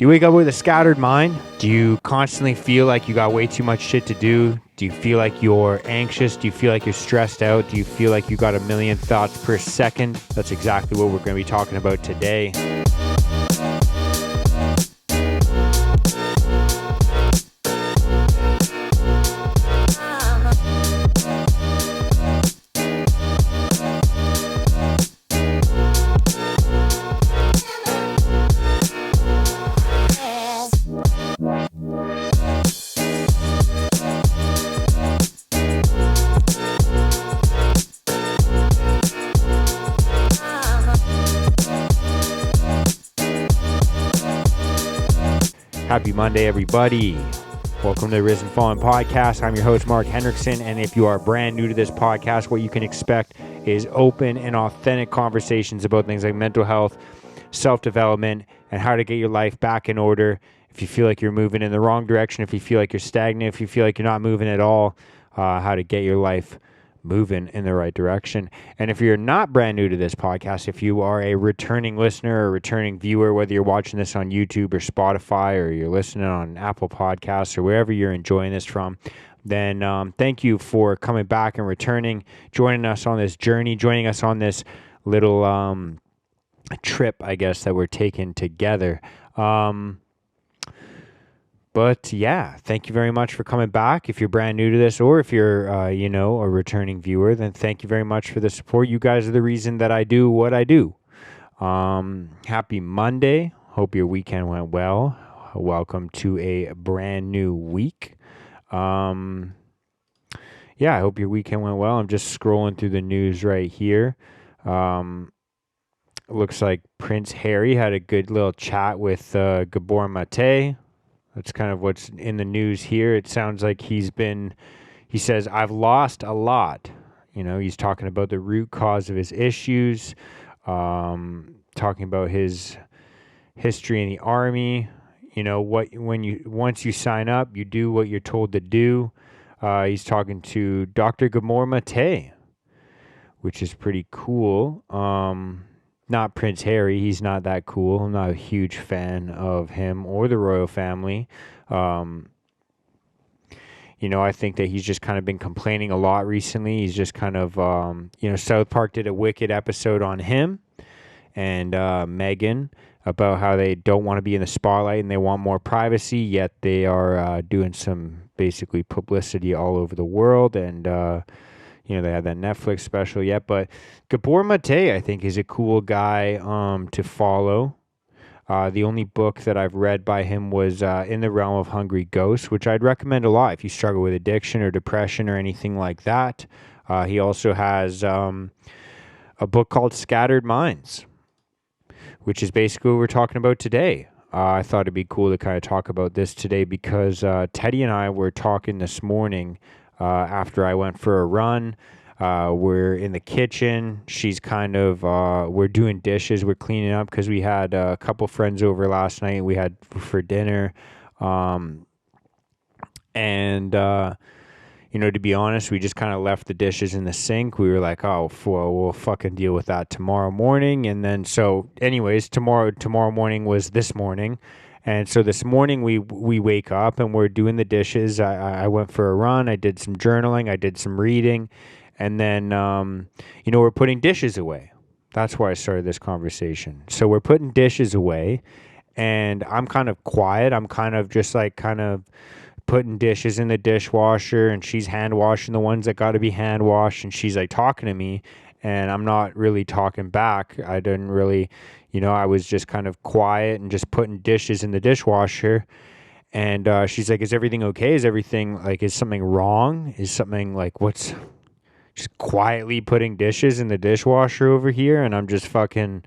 Do you wake up with a scattered mind? Do you constantly feel like you got way too much shit to do? Do you feel like you're anxious? Do you feel like you're stressed out? Do you feel like you got a million thoughts per second? That's exactly what we're going to be talking about today. Happy Monday, everybody. Welcome to the Risen Fallen Podcast. I'm your host, Mark Hendrickson, and if you are brand new to this podcast, what you can expect is open and authentic conversations about things like mental health, self-development, and how to get your life back in order. If you feel like you're moving in the wrong direction, if you feel like you're stagnant, if you feel like you're not moving at all, how to get your life moving in the right direction. And if you're not brand new to this podcast, if you are a returning listener or returning viewer, whether you're watching this on YouTube or Spotify or you're listening on Apple Podcasts or wherever you're enjoying this from, then thank you for coming back and returning, joining us on this journey, joining us on this little trip, I guess, that we're taking together. But yeah, thank you very much for coming back. If you're brand new to this, or if you're, a returning viewer, then thank you very much for the support. You guys are the reason that I do what I do. Happy Monday. Hope your weekend went well. Welcome to a brand new week. I hope your weekend went well. I'm just scrolling through the news right here. Looks like Prince Harry had a good little chat with Gabor Mate. That's kind of what's in the news here. It sounds like he says, I've lost a lot. You know, he's talking about the root cause of his issues, talking about his history in the army. You know, once you sign up, you do what you're told to do. He's talking to Dr. Gabor Mate, which is pretty cool. Not Prince Harry. He's not that cool. I'm not a huge fan of him or the royal family. I think that he's just kind of been complaining a lot recently. He's just kind of, South Park did a wicked episode on him and Meghan about how they don't want to be in the spotlight and they want more privacy, yet they are doing some basically publicity all over the world. And, they had that Netflix special yet, but Gabor Mate, I think, is a cool guy to follow. The only book that I've read by him was In the Realm of Hungry Ghosts, which I'd recommend a lot if you struggle with addiction or depression or anything like that. He also has a book called Scattered Minds, which is basically what we're talking about today. I thought it'd be cool to kind of talk about this today because Teddy and I were talking this morning after I went for a run. We're in the kitchen. She's kind of, we're doing dishes. We're cleaning up because we had a couple friends over last night. We had for dinner. To be honest, we just kind of left the dishes in the sink. We were like, we'll fucking deal with that tomorrow morning. And then, so anyways, tomorrow morning was this morning. And so this morning we wake up and we're doing the dishes. I went for a run. I did some journaling. I did some reading. And then, we're putting dishes away. That's why I started this conversation. So we're putting dishes away and I'm kind of quiet. I'm kind of just putting dishes in the dishwasher and she's hand washing the ones that got to be hand washed. And she's like talking to me and I'm not really talking back. I didn't really... I was just kind of quiet and just putting dishes in the dishwasher. And she's like, is everything okay? Is everything, is something wrong? Is something what's just quietly putting dishes in the dishwasher over here? And I'm just fucking,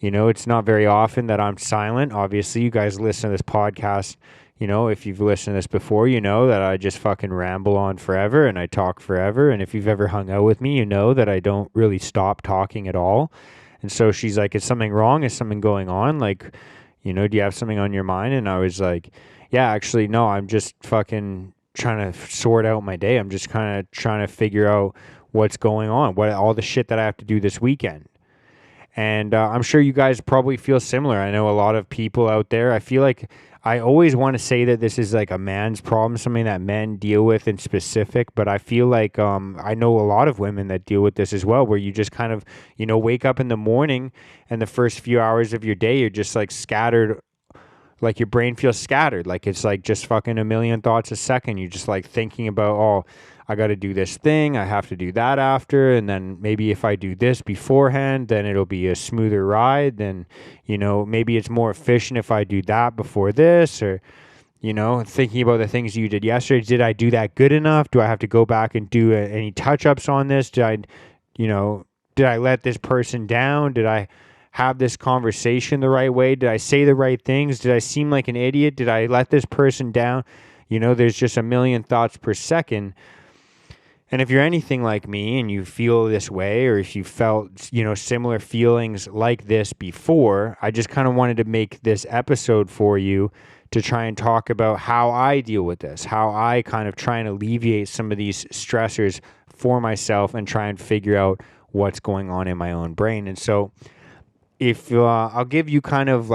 it's not very often that I'm silent. Obviously, you guys listen to this podcast. If you've listened to this before, you know that I just fucking ramble on forever and I talk forever. And if you've ever hung out with me, you know that I don't really stop talking at all. And so she's like, is something wrong? Is something going on? Do you have something on your mind? And I was like, yeah, actually, no, I'm just fucking trying to sort out my day. I'm just kind of trying to figure out what's going on, all the shit that I have to do this weekend. And I'm sure you guys probably feel similar. I know a lot of people out there. I feel like I always want to say that this is like a man's problem, something that men deal with in specific. But I feel like I know a lot of women that deal with this as well, where you just kind of, wake up in the morning and the first few hours of your day, you're just like scattered, like your brain feels scattered, like it's like just fucking a million thoughts a second. You're just like thinking about, oh, I got to do this thing, I have to do that after, and then maybe if I do this beforehand, then it'll be a smoother ride. Then, maybe it's more efficient if I do that before this, or thinking about the things you did yesterday. Did I do that good enough? Do I have to go back and do any touch-ups on this? Did I let this person down? Did I have this conversation the right way? Did I say the right things? Did I seem like an idiot? Did I let this person down? There's just a million thoughts per second. And if you're anything like me and you feel this way, or if you felt, similar feelings like this before, I just kind of wanted to make this episode for you to try and talk about how I deal with this, how I kind of try and alleviate some of these stressors for myself and try and figure out what's going on in my own brain. And so if I'll give you kind of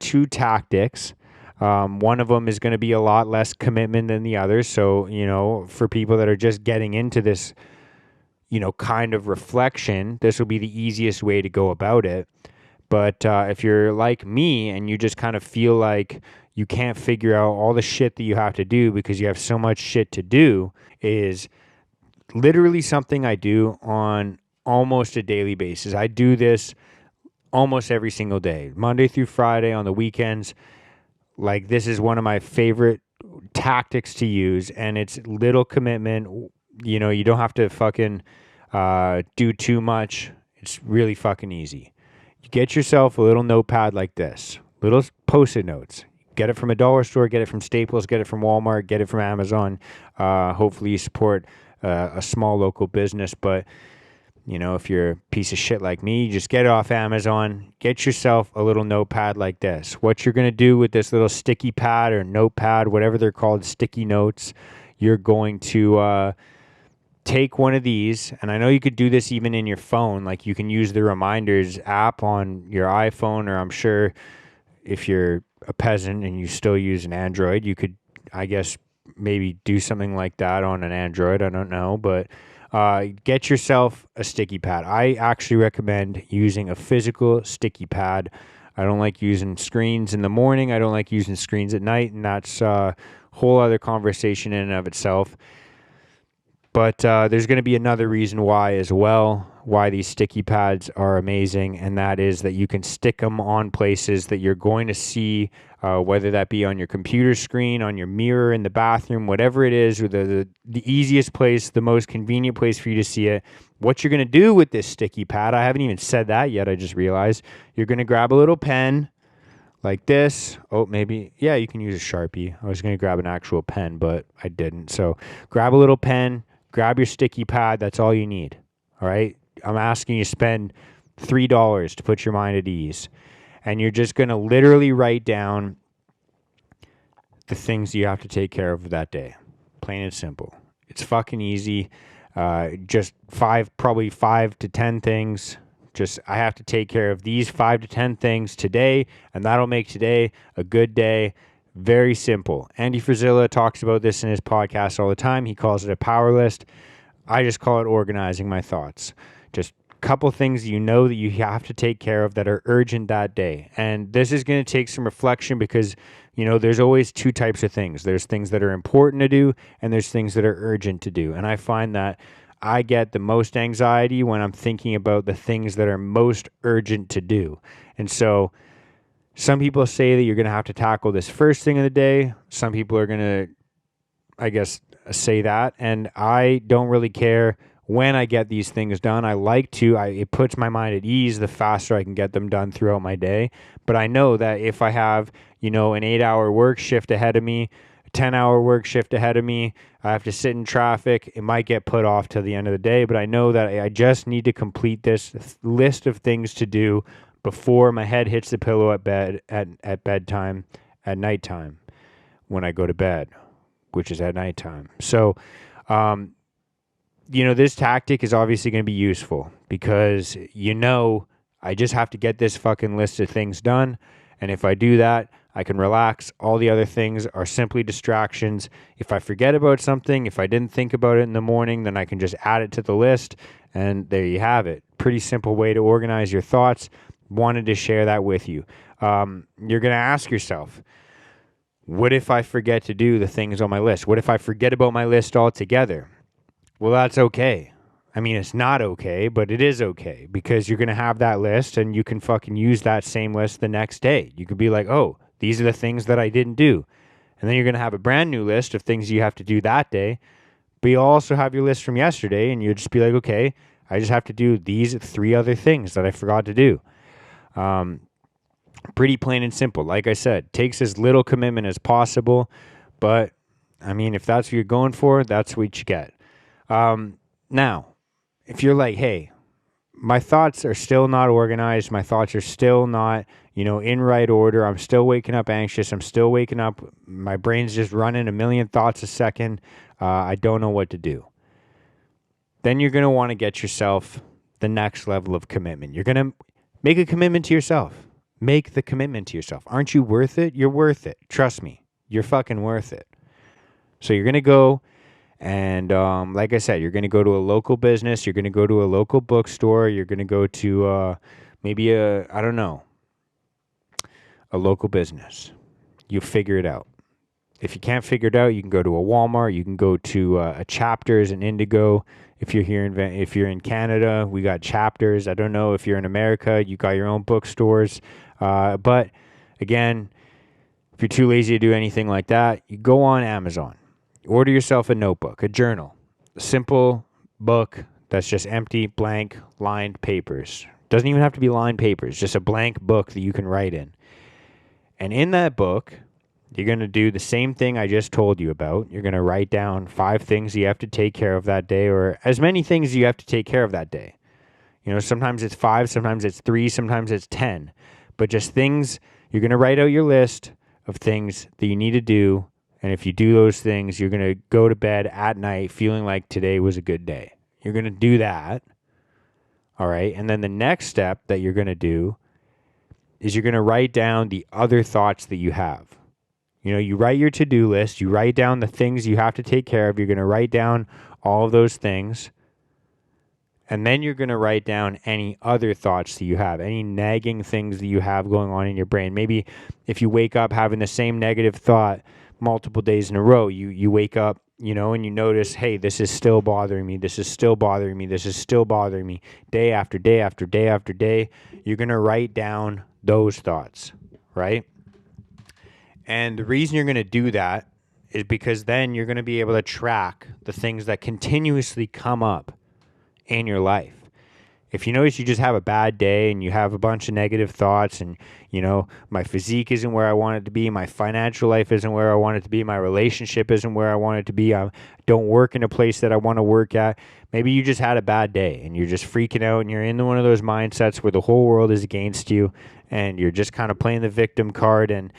two tactics. One of them is going to be a lot less commitment than the other. So, for people that are just getting into this, kind of reflection, this will be the easiest way to go about it. But if you're like me and you just kind of feel like you can't figure out all the shit that you have to do because you have so much shit to do, is literally something I do on almost a daily basis. I do this almost every single day, Monday through Friday, on the weekends. Like, this is one of my favorite tactics to use, and it's little commitment. You don't have to fucking do too much. It's really fucking easy. You get yourself a little notepad like this, little Post-it notes. Get it from a dollar store, get it from Staples, get it from Walmart, get it from Amazon. Hopefully you support a small local business, but if you're a piece of shit like me, you just get it off Amazon. Get yourself a little notepad like this. What you're going to do with this little sticky pad or notepad, whatever they're called, sticky notes, you're going to take one of these. And I know you could do this even in your phone. Like, you can use the reminders app on your iPhone, or I'm sure if you're a peasant and you still use an Android, you could, I guess, maybe do something like that on an Android. I don't know, but get yourself a sticky pad. I actually recommend using a physical sticky pad. I don't like using screens in the morning. I don't like using screens at night, and that's a whole other conversation in and of itself. But there's going to be another reason why as well, why these sticky pads are amazing, and that is that you can stick them on places that you're going to see, whether that be on your computer screen, on your mirror in the bathroom, whatever it is, or the easiest place, the most convenient place for you to see it. What you're going to do with this sticky pad, I haven't even said that yet, I just realized. You're going to grab a little pen like this. Oh, maybe, yeah, you can use a Sharpie. I was going to grab an actual pen, but I didn't. So grab a little pen, grab your sticky pad. That's all you need. All right. I'm asking you to spend $3 to put your mind at ease. And you're just going to literally write down the things you have to take care of that day. Plain and simple. It's fucking easy. Just probably 5 to 10 things. Just, I have to take care of these 5 to 10 things today, and that'll make today a good day. Very simple. Andy Frisella talks about this in his podcast all the time. He calls it a power list. I just call it organizing my thoughts. Just a couple things that you have to take care of that are urgent that day. And this is going to take some reflection because, there's always two types of things. There's things that are important to do, and there's things that are urgent to do. And I find that I get the most anxiety when I'm thinking about the things that are most urgent to do. And so some people say that you're going to have to tackle this first thing of the day. Some people are going to, I guess, say that. And I don't really care when I get these things done. I like to. It puts my mind at ease the faster I can get them done throughout my day. But I know that if I have, an 8-hour work shift ahead of me, a 10-hour work shift ahead of me, I have to sit in traffic, it might get put off to the end of the day. But I know that I just need to complete this list of things to do before my head hits the pillow at bedtime, at nighttime, when I go to bed, which is at nighttime. So, this tactic is obviously going to be useful because, I just have to get this fucking list of things done. And if I do that, I can relax. All the other things are simply distractions. If I forget about something, if I didn't think about it in the morning, then I can just add it to the list. And there you have it. Pretty simple way to organize your thoughts. Wanted to share that with you. You're going to ask yourself, what if I forget to do the things on my list? What if I forget about my list altogether? Well, that's okay. I mean, it's not okay, but it is okay because you're going to have that list and you can fucking use that same list the next day. You could be like, oh, these are the things that I didn't do. And then you're going to have a brand new list of things you have to do that day. But you'll also have your list from yesterday and you'll just be like, okay, I just have to do these 3 other things that I forgot to do. Pretty plain and simple. Like I said, takes as little commitment as possible. But, I mean, if that's what you're going for, that's what you get. Now, if you're like, hey, my thoughts are still not organized. My thoughts are still not, in right order. I'm still waking up anxious. I'm still waking up. My brain's just running a million thoughts a second. I don't know what to do. Then you're going to want to get yourself the next level of commitment. You're going to make a commitment to yourself. Make the commitment to yourself. Aren't you worth it? You're worth it. Trust me. You're fucking worth it. So you're going to go and like I said, you're going to go to a local business. You're going to go to a local bookstore. You're going to go to maybe a local business. You figure it out. If you can't figure it out, you can go to a Walmart. You can go to a Chapters in Indigo. If you're in Canada, we got Chapters. I don't know if you're in America, you got your own bookstores. But again, if you're too lazy to do anything like that, you go on Amazon. Order yourself a notebook, a journal, a simple book that's just empty, blank, lined papers. Doesn't even have to be lined papers, just a blank book that you can write in. And in that book, you're going to do the same thing I just told you about. You're going to write down 5 things you have to take care of that day, or as many things you have to take care of that day. Sometimes it's 5, sometimes it's 3, sometimes it's 10. But just things, you're going to write out your list of things that you need to do. And if you do those things, you're going to go to bed at night feeling like today was a good day. You're going to do that. All right. And then the next step that you're going to do is you're going to write down the other thoughts that you have. You write your to-do list. You write down the things you have to take care of. You're going to write down all of those things. And then you're going to write down any other thoughts that you have, any nagging things that you have going on in your brain. Maybe if you wake up having the same negative thought multiple days in a row, you wake up, and you notice, hey, this is still bothering me. This is still bothering me. This is still bothering me. Day after day after day after day, you're going to write down those thoughts, right? And the reason you're going to do that is because then you're going to be able to track the things that continuously come up in your life. If you notice you just have a bad day and you have a bunch of negative thoughts and, my physique isn't where I want it to be, my financial life isn't where I want it to be, my relationship isn't where I want it to be, I don't work in a place that I want to work at, maybe you just had a bad day and you're just freaking out and you're in one of those mindsets where the whole world is against you and you're just kind of playing the victim card and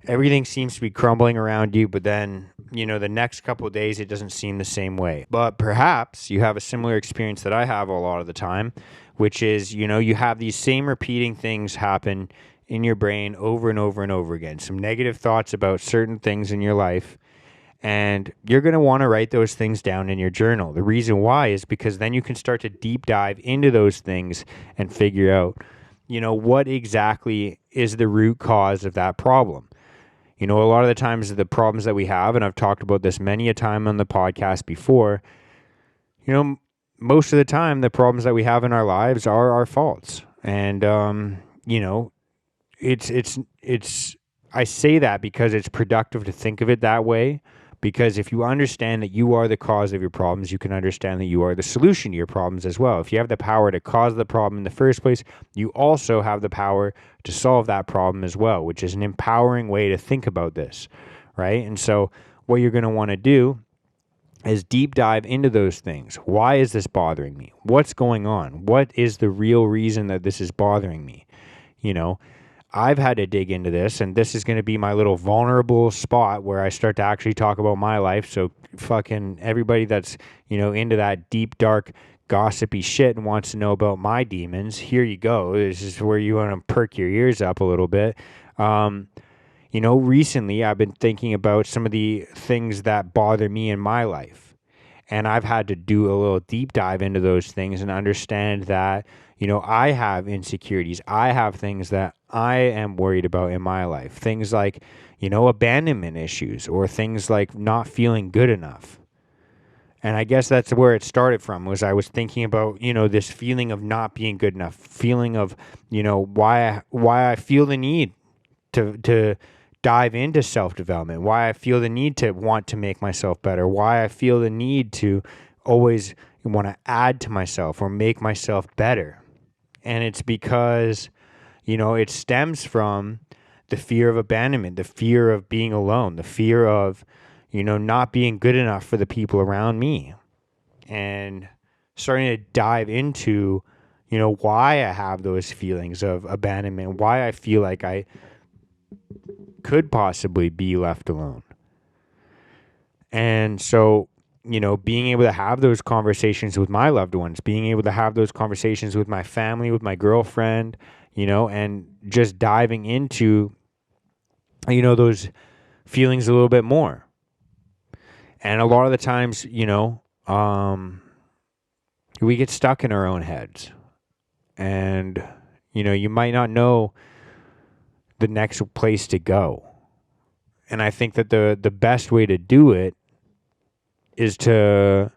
everything seems to be crumbling around you, but then, the next couple of days, it doesn't seem the same way. But perhaps you have a similar experience that I have a lot of the time, which is, you have these same repeating things happen in your brain over and over and over again. Some negative thoughts about certain things in your life, and you're going to want to write those things down in your journal. The reason why is because then you can start to deep dive into those things and figure out, what exactly is the root cause of that problem. A lot of the times the problems that we have, and I've talked about this many a time on the podcast before, most of the time the problems that we have in our lives are our faults. And, it's I say that because it's productive to think of it that way. Because if you understand that you are the cause of your problems, you can understand that you are the solution to your problems as well. If you have the power to cause the problem in the first place, you also have the power to solve that problem as well, which is an empowering way to think about this, right? And so what you're going to want to do is deep dive into those things. Why is this bothering me? What's going on? What is the real reason that this is bothering me? I've had to dig into this, and this is going to be my little vulnerable spot where I start to actually talk about my life. So fucking everybody that's, into that deep, dark gossipy shit and wants to know about my demons, here you go. This is where you want to perk your ears up a little bit. Recently I've been thinking about some of the things that bother me in my life. And I've had to do a little deep dive into those things and understand that, I have insecurities. I have things that I am worried about in my life. Things like, abandonment issues, or things like not feeling good enough. And I guess that's where it started from, was I was thinking about, this feeling of not being good enough, feeling of, why I feel the need to dive into self-development, why I feel the need to want to make myself better, why I feel the need to always want to add to myself or make myself better. And it's because, it stems from the fear of abandonment, the fear of being alone, the fear of, not being good enough for the people around me. And starting to dive into, why I have those feelings of abandonment, why I feel like I could possibly be left alone. And so, being able to have those conversations with my loved ones, being able to have those conversations with my family, with my girlfriend, and just diving into, those feelings a little bit more. And a lot of the times, we get stuck in our own heads. And, you might not know the next place to go. And I think that the best way to do it is to,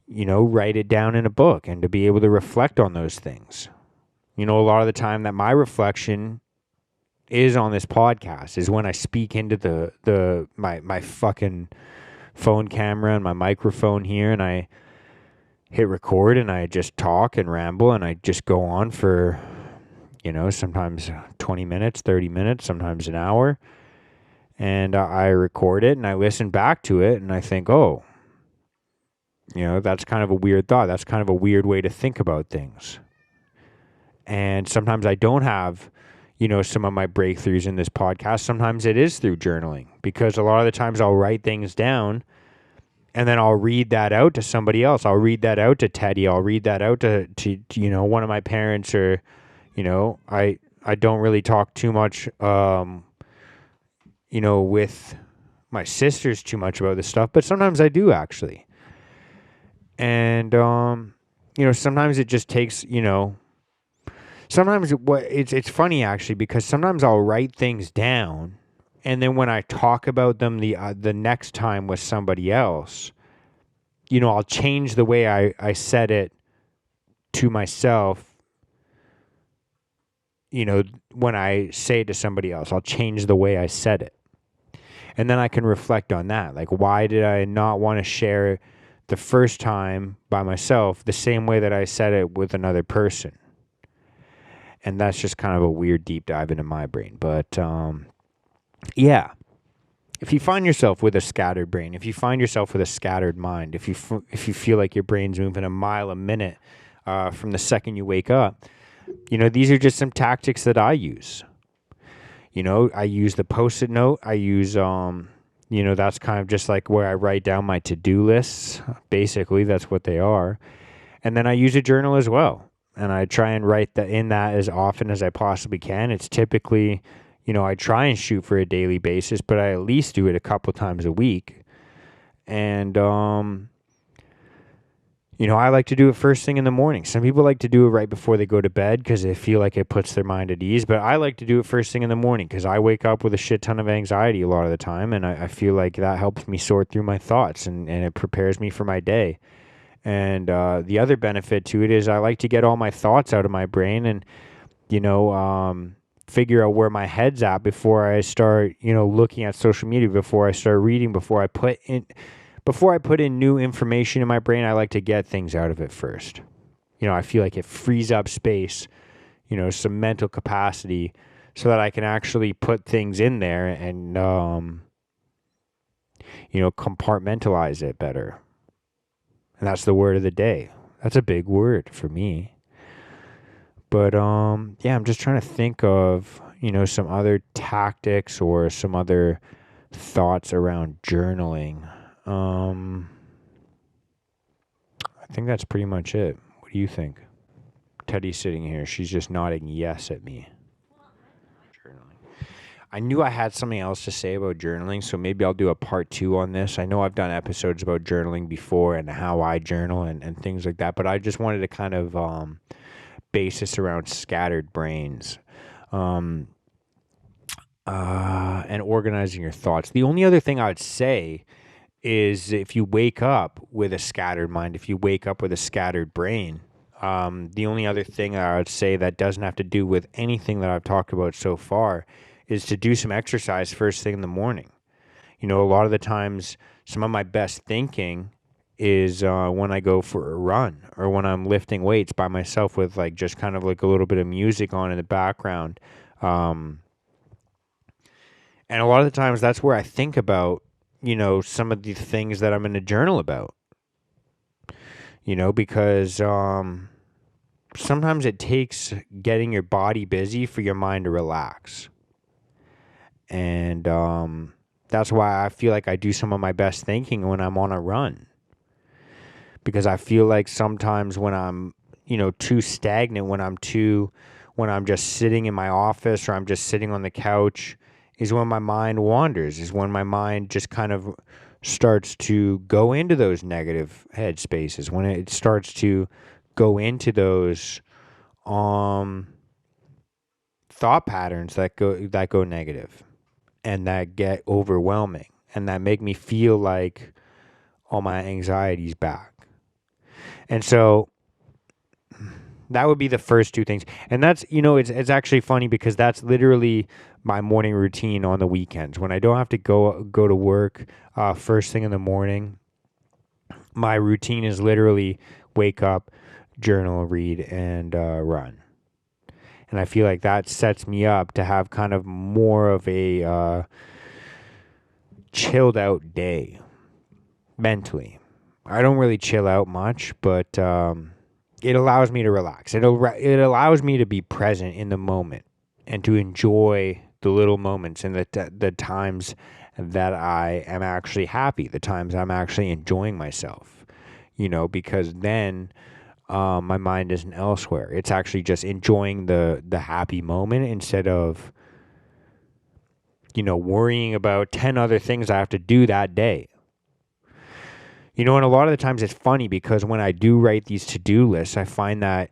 write it down in a book and to be able to reflect on those things. A lot of the time that my reflection is on this podcast is when I speak into my fucking phone camera and my microphone here, and I hit record and I just talk and ramble and I just go on for, sometimes 20 minutes, 30 minutes, sometimes an hour. And I record it and I listen back to it and I think, oh, that's kind of a weird thought. That's kind of a weird way to think about things. And sometimes I don't have, some of my breakthroughs in this podcast. Sometimes it is through journaling, because a lot of the times I'll write things down and then I'll read that out to somebody else. I'll read that out to Teddy. I'll read that out to one of my parents, or, I don't really talk too much, with my sisters too much about this stuff, but sometimes I do, actually. And, sometimes it just takes, sometimes it's funny, actually, because sometimes I'll write things down, and then when I talk about them the next time with somebody else, I'll change the way I said it to myself. When I say it to somebody else, I'll change the way I said it. And then I can reflect on that. Like, why did I not want to share it the first time by myself the same way that I said it with another person? And that's just kind of a weird deep dive into my brain. But, yeah. If you find yourself with a scattered brain, if you find yourself with a scattered mind, if you feel like your brain's moving a mile a minute from the second you wake up, these are just some tactics that I use. I use the Post-it note. I use, that's kind of just like where I write down my to-do lists. Basically, that's what they are. And then I use a journal as well. And I try and write in that as often as I possibly can. It's typically, I try and shoot for a daily basis, but I at least do it a couple times a week. And, I like to do it first thing in the morning. Some people like to do it right before they go to bed because they feel like it puts their mind at ease. But I like to do it first thing in the morning because I wake up with a shit ton of anxiety a lot of the time. And I feel like that helps me sort through my thoughts and it prepares me for my day. And the other benefit to it is I like to get all my thoughts out of my brain and, figure out where my head's at before I start, looking at social media, before I start reading, before I put in new information in my brain. I like to get things out of it first. I feel like it frees up space, some mental capacity so that I can actually put things in there and, compartmentalize it better. And that's the word of the day. That's a big word for me. But, I'm just trying to think of, some other tactics or some other thoughts around journaling. I think that's pretty much it. What do you think? Teddy's sitting here. She's just nodding yes at me. Journaling. I knew I had something else to say about journaling, so maybe I'll do a part 2 on this. I know I've done episodes about journaling before and how I journal and things like that, but I just wanted to kind of base this around scattered brains. And organizing your thoughts. The only other thing I would say is if you wake up with a scattered mind, if you wake up with a scattered brain, the only other thing I would say that doesn't have to do with anything that I've talked about so far is to do some exercise first thing in the morning. A lot of the times, some of my best thinking is when I go for a run or when I'm lifting weights by myself with like just kind of like a little bit of music on in the background. And a lot of the times that's where I think about, some of the things that I'm in a journal about, because sometimes it takes getting your body busy for your mind to relax. And that's why I feel like I do some of my best thinking when I'm on a run. Because I feel like sometimes when I'm, too stagnant, when I'm just sitting in my office or I'm just sitting on the couch, is when my mind wanders, is when my mind just kind of starts to go into those negative headspaces, when it starts to go into those thought patterns that go negative and that get overwhelming and that make me feel like all my anxiety's back. And so that would be the first two things. And that's, it's actually funny because that's literally my morning routine on the weekends. When I don't have to go to work first thing in the morning, my routine is literally wake up, journal, read, and run. And I feel like that sets me up to have kind of more of a chilled out day mentally. I don't really chill out much, but it allows me to relax. It allows me to be present in the moment and to enjoy the little moments and the times that I am actually happy, the times I'm actually enjoying myself, because then my mind isn't elsewhere. It's actually just enjoying the happy moment instead of, worrying about 10 other things I have to do that day. And a lot of the times it's funny because when I do write these to-do lists, I find that,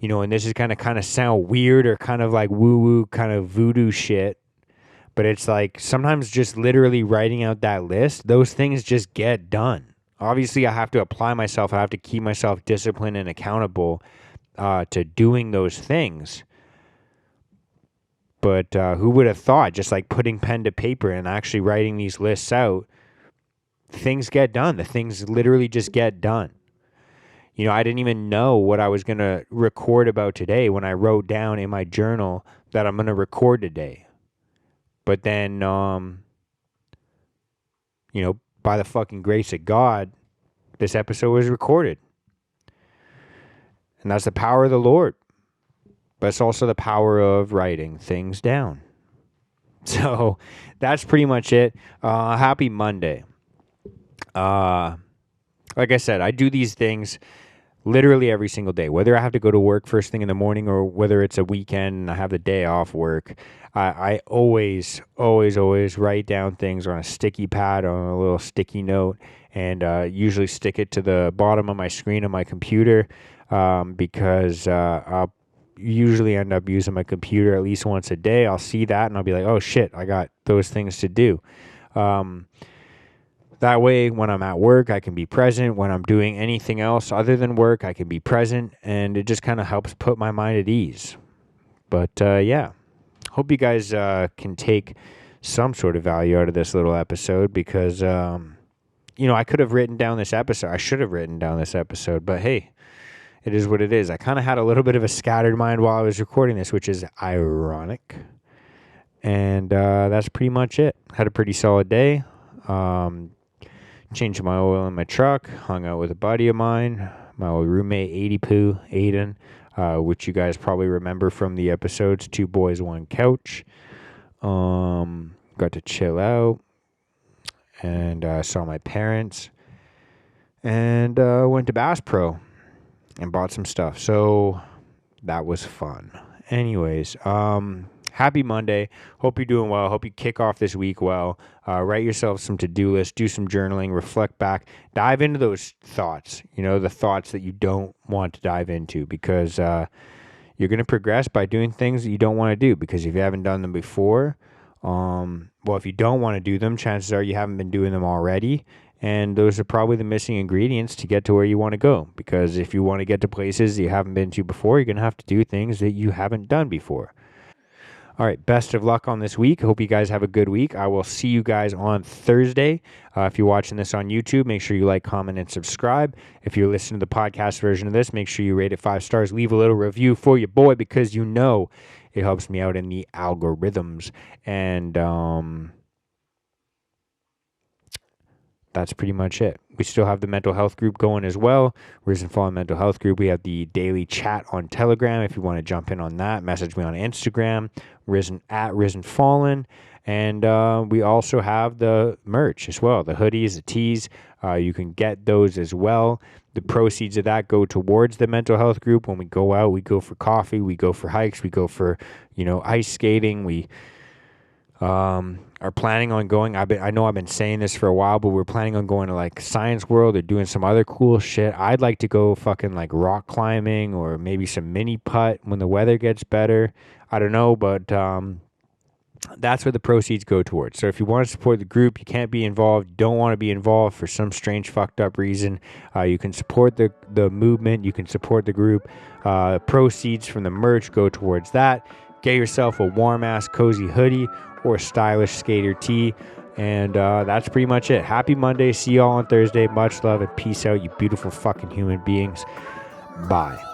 and this is kind of sound weird or kind of like woo-woo kind of voodoo shit, but it's like sometimes just literally writing out that list, those things just get done. Obviously, I have to apply myself. I have to keep myself disciplined and accountable to doing those things. But who would have thought just like putting pen to paper and actually writing these lists out, things get done. The things literally just get done. I didn't even know what I was going to record about today when I wrote down in my journal that I'm going to record today. But then, by the fucking grace of God, this episode was recorded. And that's the power of the Lord. But it's also the power of writing things down. So that's pretty much it. Happy Monday. Like I said, I do these things literally every single day, whether I have to go to work first thing in the morning or whether it's a weekend and I have the day off work. I always write down things on a sticky pad, on a little sticky note, and usually stick it to the bottom of my screen on my computer because I'll usually end up using my computer at least once a day. I'll see that and I'll be like, oh shit, I got those things to do. That way, when I'm at work, I can be present. When I'm doing anything else other than work, I can be present, and it just kind of helps put my mind at ease. But yeah, hope you guys can take some sort of value out of this little episode because, I could have written down this episode. I should have written down this episode, but hey, it is what it is. I kind of had a little bit of a scattered mind while I was recording this, which is ironic. And that's pretty much it. Had a pretty solid day. Changed my oil in my truck, hung out with a buddy of mine, my old roommate, 80 Poo, Aiden, which you guys probably remember from the episodes, 2 Boys, 1 Couch. Got to chill out and saw my parents. and went to Bass Pro and bought some stuff. So that was fun. Anyways, happy Monday. Hope you're doing well. Hope you kick off this week well. Write yourself some to-do lists, do some journaling, reflect back, dive into those thoughts, the thoughts that you don't want to dive into, because you're going to progress by doing things that you don't want to do, because if you haven't done them before, if you don't want to do them, chances are you haven't been doing them already. And those are probably the missing ingredients to get to where you want to go. Because if you want to get to places you haven't been to before, you're going to have to do things that you haven't done before. All right, best of luck on this week. Hope you guys have a good week. I will see you guys on Thursday. If you're watching this on YouTube, make sure you like, comment, and subscribe. If you're listening to the podcast version of this, make sure you rate it 5 stars. Leave a little review for your boy, because it helps me out in the algorithms. And that's pretty much it. We still have the mental health group going as well. Risen Fallen Mental Health Group. We have the daily chat on Telegram. If you want to jump in on that, message me on Instagram, Risen Fallen. And we also have the merch as well, the hoodies, the tees. You can get those as well. The proceeds of that go towards the mental health group. When we go out, we go for coffee, we go for hikes, we go for, ice skating. We are planning on going. I know I've been saying this for a while, but we're planning on going to like Science World or doing some other cool shit. I'd like to go fucking like rock climbing or maybe some mini putt when the weather gets better. I don't know, but that's where the proceeds go towards. So if you want to support the group, you can't be involved, don't want to be involved for some strange fucked up reason, you can support the movement, you can support the group. Proceeds from the merch go towards that. Get yourself a warm ass cozy hoodie or a stylish skater tee. And that's pretty much it. Happy Monday. See y'all on Thursday. Much love and peace out, you beautiful fucking human beings. Bye.